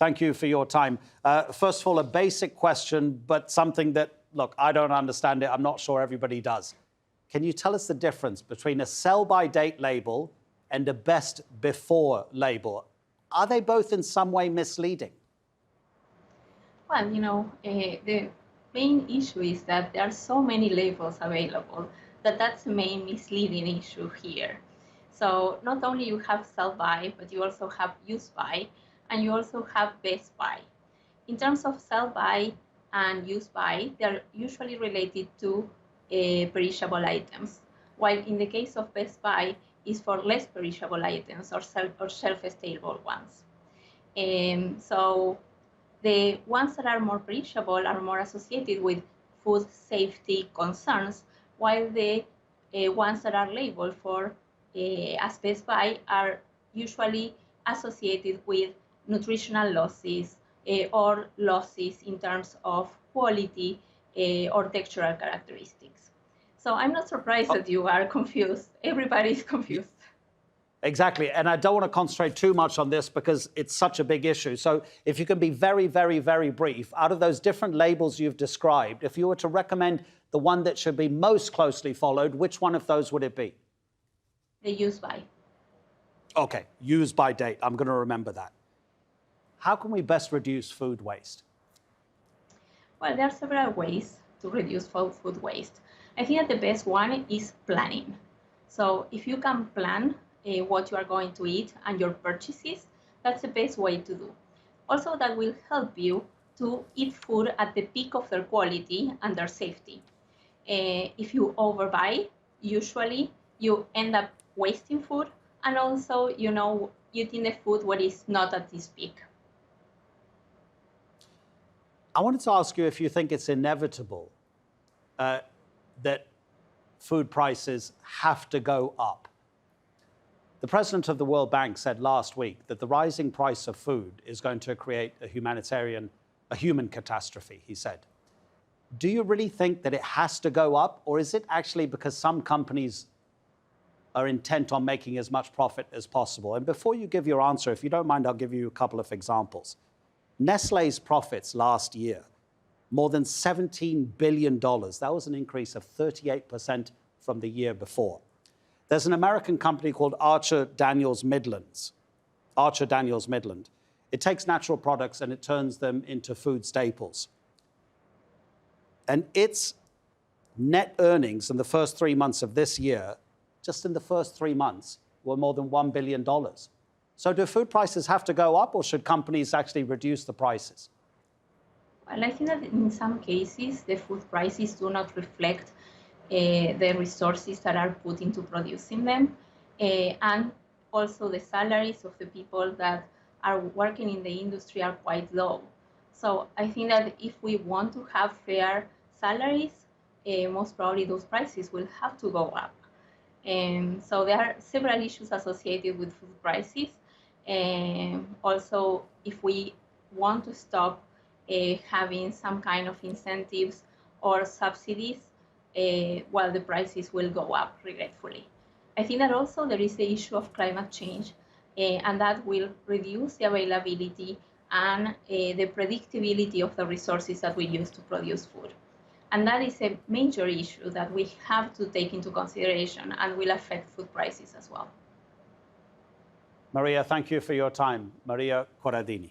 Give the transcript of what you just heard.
Thank you for your time. First of all, a basic question, but something that, look, I don't understand it. I'm not sure everybody does. Can you tell us the difference between a sell-by date label and a best before label? Are they both in some way misleading? Well, the main issue is that there are so many labels available that that's the main misleading issue here. So not only you have sell-by, but you also have use-by, and you also have best-by. In terms of sell-by and use-by, they're usually related to perishable items, while in the case of best-by, is for less perishable items or shelf-stable ones. So the ones that are more perishable are more associated with food safety concerns, while the ones that are labeled for as best by are usually associated with nutritional losses or losses in terms of quality or textural characteristics. So I'm not surprised that you are confused. Everybody's confused. Exactly. And I don't want to concentrate too much on this because it's such a big issue. So if you can be very, very, very brief, out of those different labels you've described, if you were to recommend the one that should be most closely followed, which one of those would it be? The use by. OK, use by date. I'm going to remember that. How can we best reduce food waste? Well, there are several ways to reduce food waste. I think that the best one is planning. So if you can plan what you are going to eat and your purchases, that's the best way to do. Also, that will help you to eat food at the peak of their quality and their safety. If you overbuy, usually you end up wasting food, and also, eating the food when it's not at this peak. I wanted to ask you if you think it's inevitable that food prices have to go up. The president of the World Bank said last week that the rising price of food is going to create a human catastrophe, he said. Do you really think that it has to go up, or is it actually because some companies are intent on making as much profit as possible? And before you give your answer, if you don't mind, I'll give you a couple of examples. Nestlé's profits last year, more than $17 billion. That was an increase of 38% from the year before. There's an American company called Archer Daniels Midland. It takes natural products and it turns them into food staples. And its net earnings in the first 3 months of this year, just in the first 3 months, were more than $1 billion. So do food prices have to go up, or should companies actually reduce the prices? Well, I think that in some cases, the food prices do not reflect the resources that are put into producing them, and also the salaries of the people that are working in the industry are quite low. So I think that if we want to have fair salaries, most probably those prices will have to go up. So there are several issues associated with food prices. Also, if we want to stop having some kind of incentives or subsidies, well, the prices will go up, regretfully. I think that also there is the issue of climate change, and that will reduce the availability and the predictability of the resources that we use to produce food. And that is a major issue that we have to take into consideration and will affect food prices as well. Maria, thank you for your time. Maria Corradini.